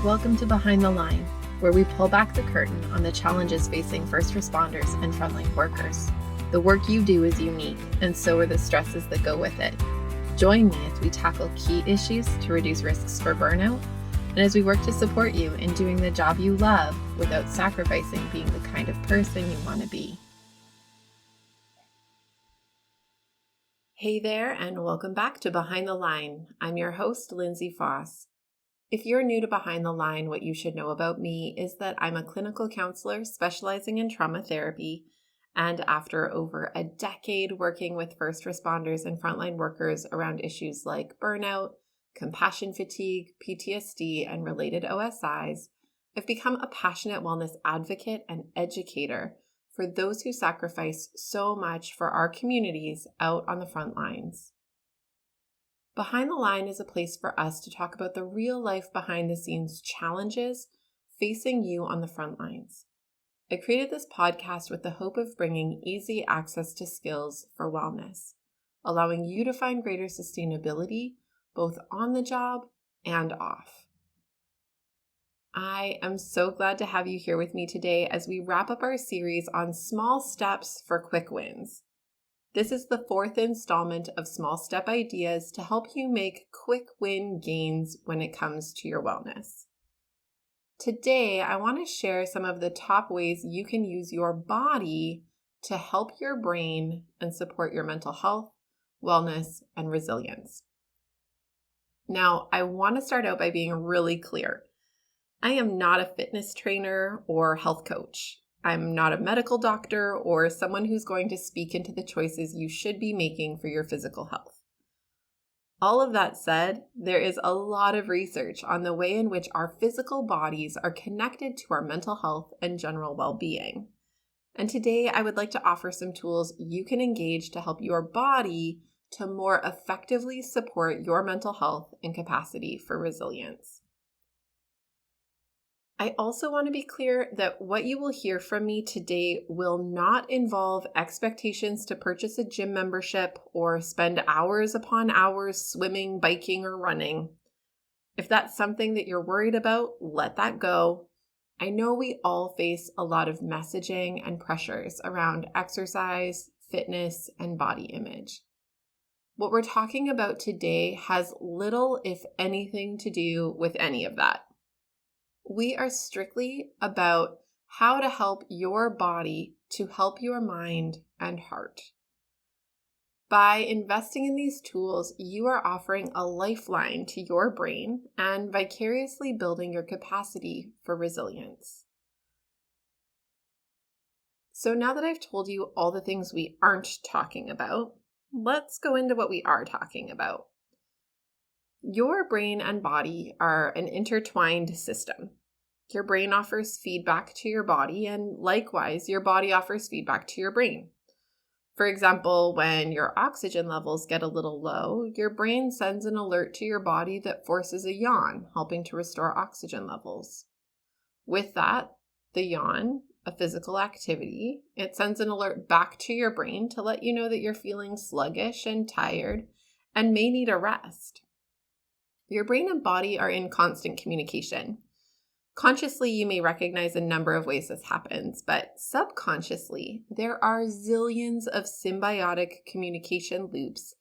Welcome to Behind the Line, where we pull back the curtain on the challenges facing first responders and frontline workers. The work you do is unique, and so are the stresses that go with it. Join me as we tackle key issues to reduce risks for burnout, and as we work to support you in doing the job you love without sacrificing being the kind of person you want to be. Hey there, and welcome back to Behind the Line. I'm your host, Lindsay Foss. If you're new to Behind the Line, what you should know about me is that I'm a clinical counselor specializing in trauma therapy, and after over a decade working with first responders and frontline workers around issues like burnout, compassion fatigue, PTSD, and related OSIs, I've become a passionate wellness advocate and educator for those who sacrifice so much for our communities out on the front lines. Behind the Line is a place for us to talk about the real life behind the scenes challenges facing you on the front lines. I created this podcast with the hope of bringing easy access to skills for wellness, allowing you to find greater sustainability both on the job and off. I am so glad to have you here with me today as we wrap up our series on small steps for quick wins. This is the fourth installment of small step ideas to help you make quick win gains when it comes to your wellness. Today, I want to share some of the top ways you can use your body to help your brain and support your mental health, wellness, and resilience. Now, I want to start out by being really clear. I am not a fitness trainer or health coach. I'm not a medical doctor or someone who's going to speak into the choices you should be making for your physical health. All of that said, there is a lot of research on the way in which our physical bodies are connected to our mental health and general well-being. And today I would like to offer some tools you can engage to help your body to more effectively support your mental health and capacity for resilience. I also want to be clear that what you will hear from me today will not involve expectations to purchase a gym membership or spend hours upon hours swimming, biking, or running. If that's something that you're worried about, let that go. I know we all face a lot of messaging and pressures around exercise, fitness, and body image. What we're talking about today has little, if anything, to do with any of that. We are strictly about how to help your body to help your mind and heart. By investing in these tools, you are offering a lifeline to your brain and vicariously building your capacity for resilience. So now that I've told you all the things we aren't talking about, let's go into what we are talking about. Your brain and body are an intertwined system. Your brain offers feedback to your body, and likewise, your body offers feedback to your brain. For example, when your oxygen levels get a little low, your brain sends an alert to your body that forces a yawn, helping to restore oxygen levels. With that, the yawn, a physical activity, it sends an alert back to your brain to let you know that you're feeling sluggish and tired and may need a rest. Your brain and body are in constant communication. Consciously, you may recognize a number of ways this happens, but subconsciously, there are zillions of symbiotic communication loops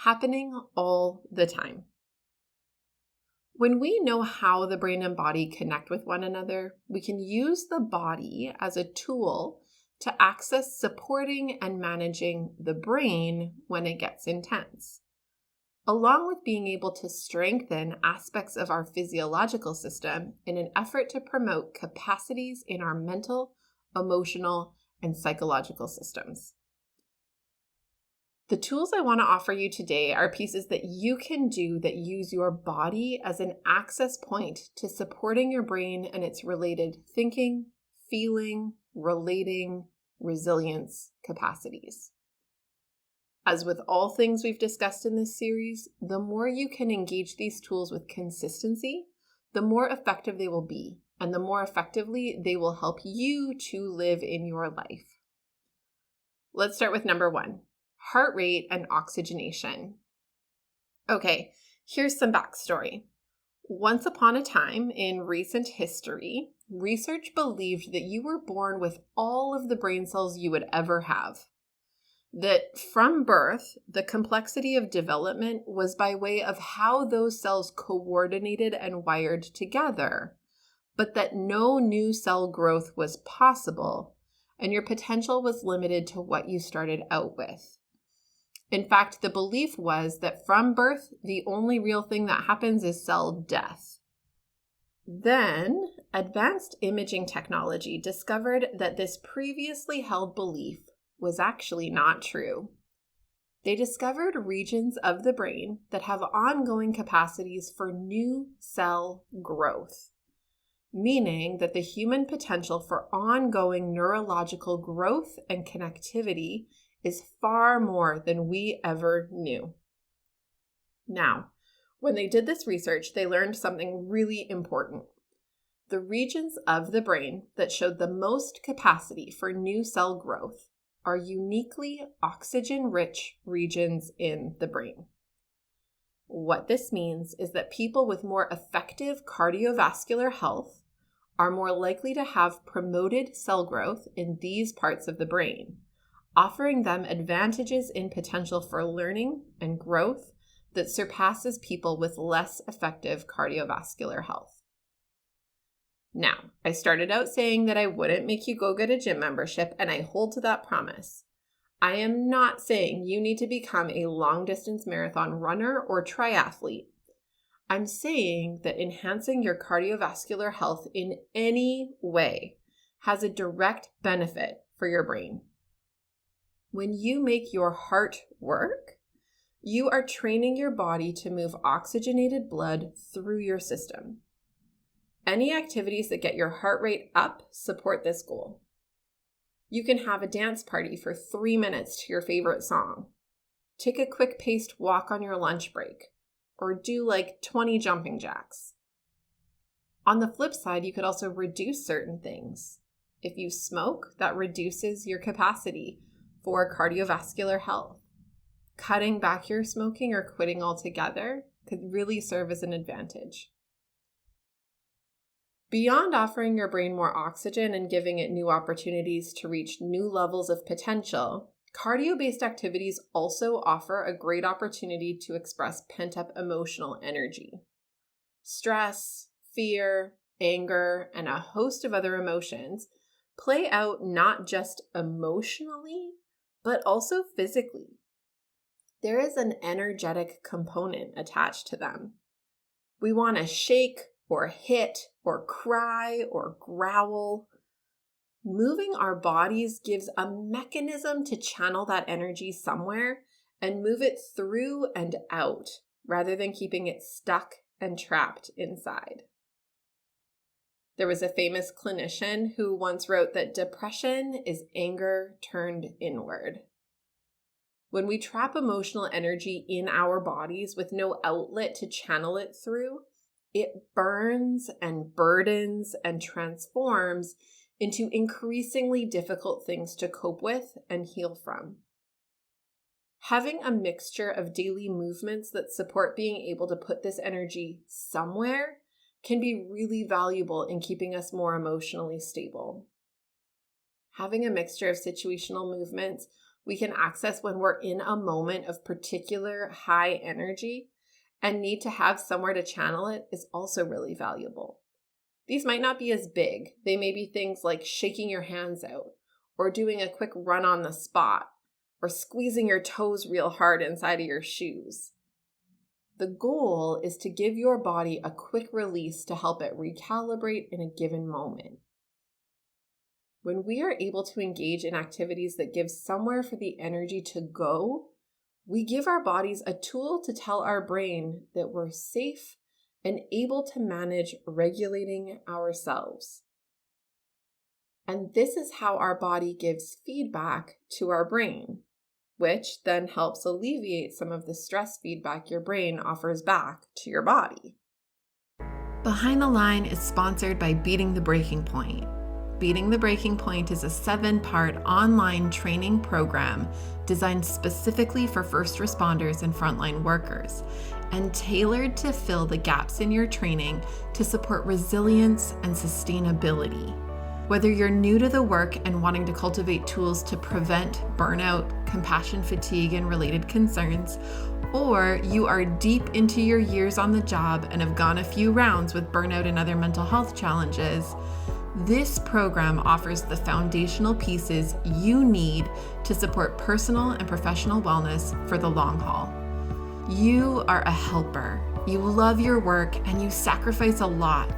happening all the time. When we know how the brain and body connect with one another, we can use the body as a tool to access supporting and managing the brain when it gets intense, along with being able to strengthen aspects of our physiological system in an effort to promote capacities in our mental, emotional, and psychological systems. The tools I want to offer you today are pieces that you can do that use your body as an access point to supporting your brain and its related thinking, feeling, relating, resilience capacities. As with all things we've discussed in this series, the more you can engage these tools with consistency, the more effective they will be, and the more effectively they will help you to live in your life. Let's start with number 1, heart rate and oxygenation. Okay, here's some backstory. Once upon a time in recent history, research believed that you were born with all of the brain cells you would ever have. That from birth, the complexity of development was by way of how those cells coordinated and wired together, but that no new cell growth was possible, and your potential was limited to what you started out with. In fact, the belief was that from birth, the only real thing that happens is cell death. Then, advanced imaging technology discovered that this previously held belief was actually not true. They discovered regions of the brain that have ongoing capacities for new cell growth, meaning that the human potential for ongoing neurological growth and connectivity is far more than we ever knew. Now, when they did this research, they learned something really important. The regions of the brain that showed the most capacity for new cell growth are uniquely oxygen-rich regions in the brain. What this means is that people with more effective cardiovascular health are more likely to have promoted cell growth in these parts of the brain, offering them advantages in potential for learning and growth that surpasses people with less effective cardiovascular health. Now, I started out saying that I wouldn't make you go get a gym membership, and I hold to that promise. I am not saying you need to become a long-distance marathon runner or triathlete. I'm saying that enhancing your cardiovascular health in any way has a direct benefit for your brain. When you make your heart work, you are training your body to move oxygenated blood through your system. Any activities that get your heart rate up support this goal. You can have a dance party for 3 minutes to your favorite song. Take a quick paced walk on your lunch break, or do like 20 jumping jacks. On the flip side, you could also reduce certain things. If you smoke, that reduces your capacity for cardiovascular health. Cutting back your smoking or quitting altogether could really serve as an advantage. Beyond offering your brain more oxygen and giving it new opportunities to reach new levels of potential, cardio-based activities also offer a great opportunity to express pent-up emotional energy. Stress, fear, anger, and a host of other emotions play out not just emotionally, but also physically. There is an energetic component attached to them. We want to shake or hit or cry or growl. Moving our bodies gives a mechanism to channel that energy somewhere and move it through and out rather than keeping it stuck and trapped inside. There was a famous clinician who once wrote that depression is anger turned inward. When we trap emotional energy in our bodies with no outlet to channel it through, it burns and burdens and transforms into increasingly difficult things to cope with and heal from. Having a mixture of daily movements that support being able to put this energy somewhere can be really valuable in keeping us more emotionally stable. Having a mixture of situational movements we can access when we're in a moment of particular high energy and need to have somewhere to channel it is also really valuable. These might not be as big. They may be things like shaking your hands out, or doing a quick run on the spot, or squeezing your toes real hard inside of your shoes. The goal is to give your body a quick release to help it recalibrate in a given moment. When we are able to engage in activities that give somewhere for the energy to go, we give our bodies a tool to tell our brain that we're safe and able to manage regulating ourselves. And this is how our body gives feedback to our brain, which then helps alleviate some of the stress feedback your brain offers back to your body. Behind the Line is sponsored by Beating the Breaking Point. Beating the Breaking Point is a 7-part online training program designed specifically for first responders and frontline workers. and tailored to fill the gaps in your training to support resilience and sustainability. Whether you're new to the work and wanting to cultivate tools to prevent burnout, compassion fatigue, and related concerns, or you are deep into your years on the job and have gone a few rounds with burnout and other mental health challenges, this program offers the foundational pieces you need to support personal and professional wellness for the long haul. You are a helper. You love your work and you sacrifice a lot.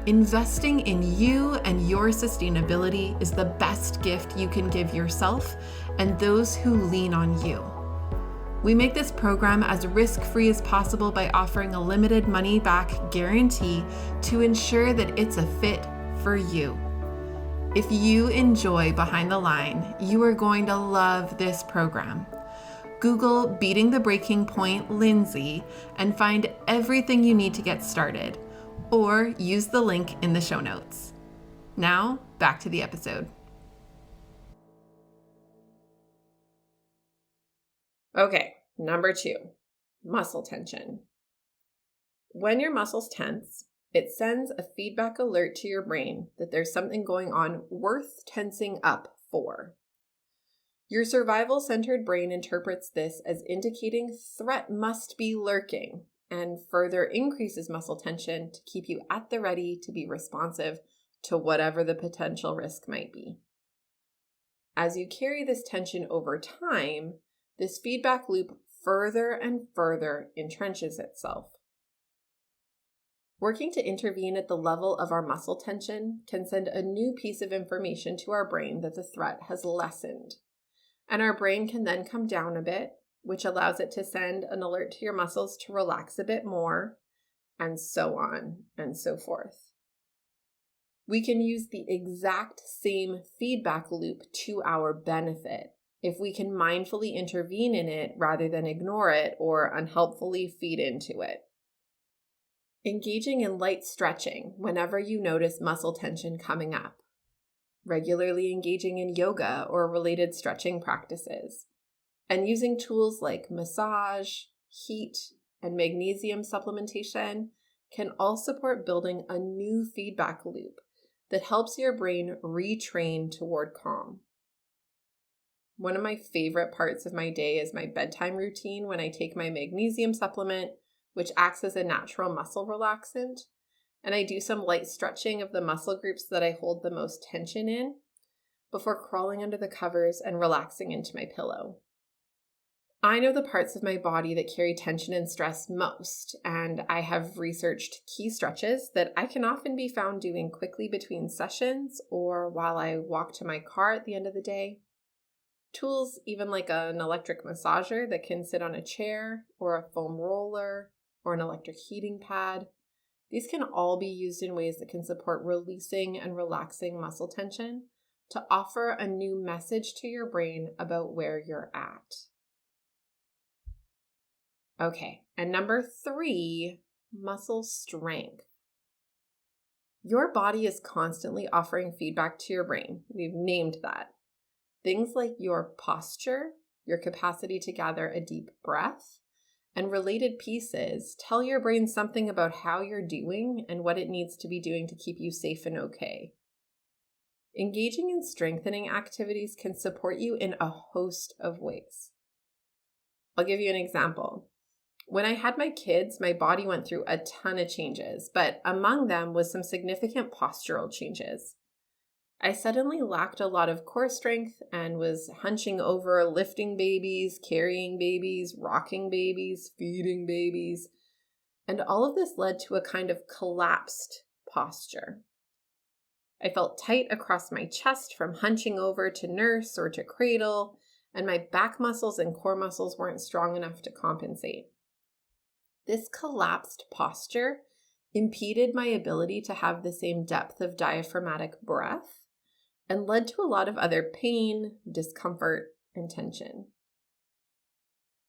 Investing in you and your sustainability is the best gift you can give yourself and those who lean on you. We make this program as risk-free as possible by offering a limited money-back guarantee to ensure that it's a fit for you. If you enjoy Behind the Line, you are going to love this program. Google Beating the Breaking Point Lindsay and find everything you need to get started, or use the link in the show notes. Now, back to the episode. Okay, number 2, muscle tension. When your muscles tense, it sends a feedback alert to your brain that there's something going on worth tensing up for. Your survival-centered brain interprets this as indicating threat must be lurking and further increases muscle tension to keep you at the ready to be responsive to whatever the potential risk might be. As you carry this tension over time, this feedback loop further and further entrenches itself. Working to intervene at the level of our muscle tension can send a new piece of information to our brain that the threat has lessened. And our brain can then come down a bit, which allows it to send an alert to your muscles to relax a bit more, and so on and so forth. We can use the exact same feedback loop to our benefit if we can mindfully intervene in it rather than ignore it or unhelpfully feed into it. Engaging in light stretching whenever you notice muscle tension coming up. Regularly engaging in yoga or related stretching practices. And using tools like massage, heat, and magnesium supplementation can all support building a new feedback loop that helps your brain retrain toward calm. One of my favorite parts of my day is my bedtime routine when I take my magnesium supplement, which acts as a natural muscle relaxant, and I do some light stretching of the muscle groups that I hold the most tension in before crawling under the covers and relaxing into my pillow. I know the parts of my body that carry tension and stress most, and I have researched key stretches that I can often be found doing quickly between sessions or while I walk to my car at the end of the day. Tools even like an electric massager that can sit on a chair or a foam roller or an electric heating pad. These can all be used in ways that can support releasing and relaxing muscle tension to offer a new message to your brain about where you're at. Okay, and number 3, muscle strength. Your body is constantly offering feedback to your brain. We've named that. Things like your posture, your capacity to gather a deep breath, and related pieces tell your brain something about how you're doing and what it needs to be doing to keep you safe and okay. Engaging in strengthening activities can support you in a host of ways. I'll give you an example. When I had my kids, my body went through a ton of changes, but among them was some significant postural changes. I suddenly lacked a lot of core strength and was hunching over, lifting babies, carrying babies, rocking babies, feeding babies, and all of this led to a kind of collapsed posture. I felt tight across my chest from hunching over to nurse or to cradle, and my back muscles and core muscles weren't strong enough to compensate. This collapsed posture impeded my ability to have the same depth of diaphragmatic breath and led to a lot of other pain, discomfort, and tension.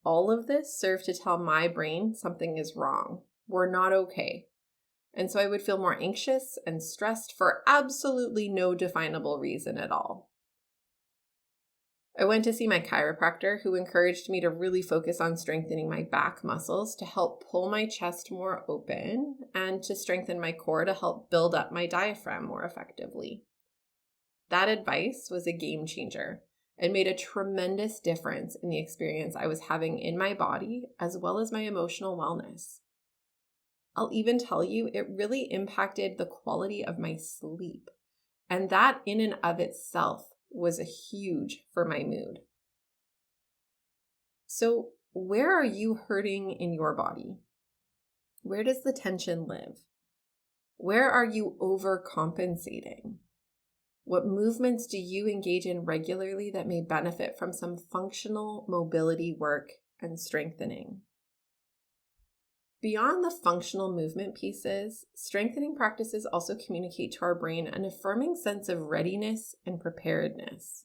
All of this served to tell my brain something is wrong. We're not okay. And so I would feel more anxious and stressed for absolutely no definable reason at all. I went to see my chiropractor, who encouraged me to really focus on strengthening my back muscles to help pull my chest more open and to strengthen my core to help build up my diaphragm more effectively. That advice was a game changer and made a tremendous difference in the experience I was having in my body as well as my emotional wellness. I'll even tell you, it really impacted the quality of my sleep, and that in and of itself was a huge for my mood. So, where are you hurting in your body? Where does the tension live? Where are you overcompensating? What movements do you engage in regularly that may benefit from some functional mobility work and strengthening? Beyond the functional movement pieces, strengthening practices also communicate to our brain an affirming sense of readiness and preparedness.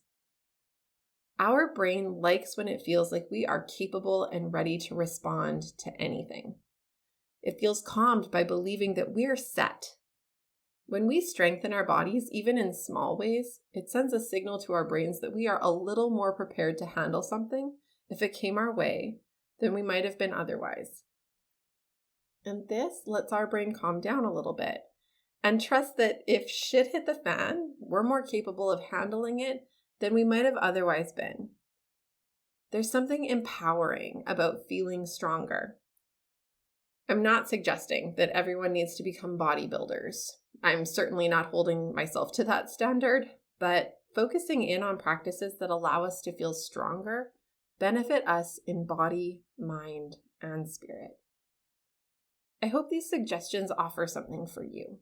Our brain likes when it feels like we are capable and ready to respond to anything. It feels calmed by believing that we're set. When we strengthen our bodies, even in small ways, it sends a signal to our brains that we are a little more prepared to handle something if it came our way than we might have been otherwise. And this lets our brain calm down a little bit and trust that if shit hit the fan, we're more capable of handling it than we might have otherwise been. There's something empowering about feeling stronger. I'm not suggesting that everyone needs to become bodybuilders. I'm certainly not holding myself to that standard, but focusing in on practices that allow us to feel stronger benefit us in body, mind, and spirit. I hope these suggestions offer something for you.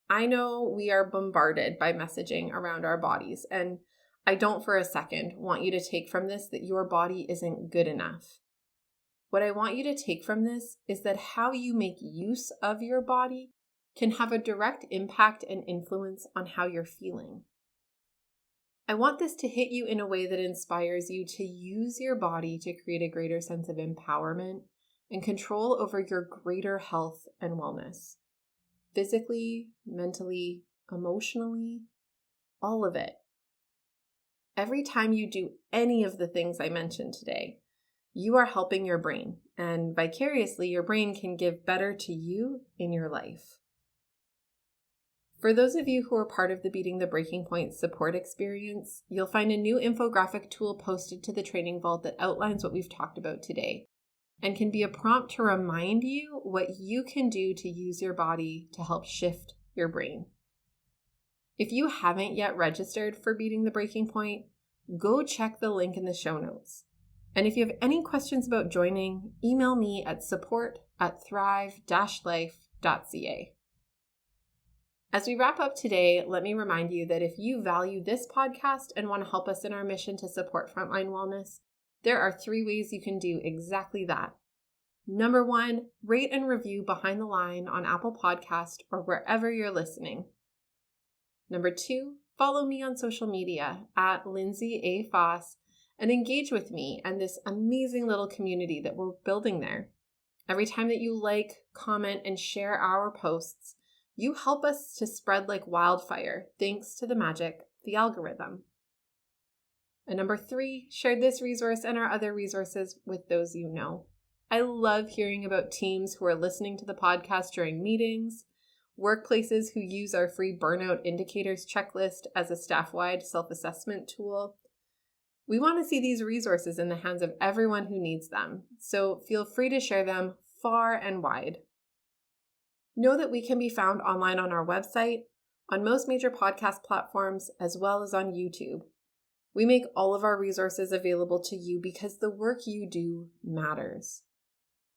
I know we are bombarded by messaging around our bodies, and I don't for a second want you to take from this that your body isn't good enough. What I want you to take from this is that how you make use of your body can have a direct impact and influence on how you're feeling. I want this to hit you in a way that inspires you to use your body to create a greater sense of empowerment and control over your greater health and wellness. Physically, mentally, emotionally, all of it. Every time you do any of the things I mentioned today, you are helping your brain, and vicariously, your brain can give better to you in your life. For those of you who are part of the Beating the Breaking Point support experience, you'll find a new infographic tool posted to the training vault that outlines what we've talked about today and can be a prompt to remind you what you can do to use your body to help shift your brain. If you haven't yet registered for Beating the Breaking Point, go check the link in the show notes. And if you have any questions about joining, email me at support@thrive-life.ca. As we wrap up today, let me remind you that if you value this podcast and want to help us in our mission to support frontline wellness, there are 3 ways you can do exactly that. Number 1, rate and review Behind the Line on Apple Podcast or wherever you're listening. Number 2, follow me on social media at Lindsay A. Foss and engage with me and this amazing little community that we're building there. Every time that you like, comment, and share our posts, you help us to spread like wildfire thanks to the magic of the algorithm. And number 3, share this resource and our other resources with those you know. I love hearing about teams who are listening to the podcast during meetings, workplaces who use our free burnout indicators checklist as a staff-wide self-assessment tool. We want to see these resources in the hands of everyone who needs them, so feel free to share them far and wide. Know that we can be found online on our website, on most major podcast platforms, as well as on YouTube. We make all of our resources available to you because the work you do matters.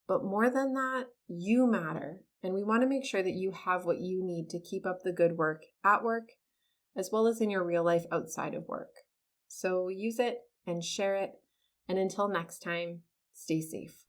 But more than that, you matter, and we want to make sure that you have what you need to keep up the good work at work, as well as in your real life outside of work. So use it and share it, and until next time, stay safe.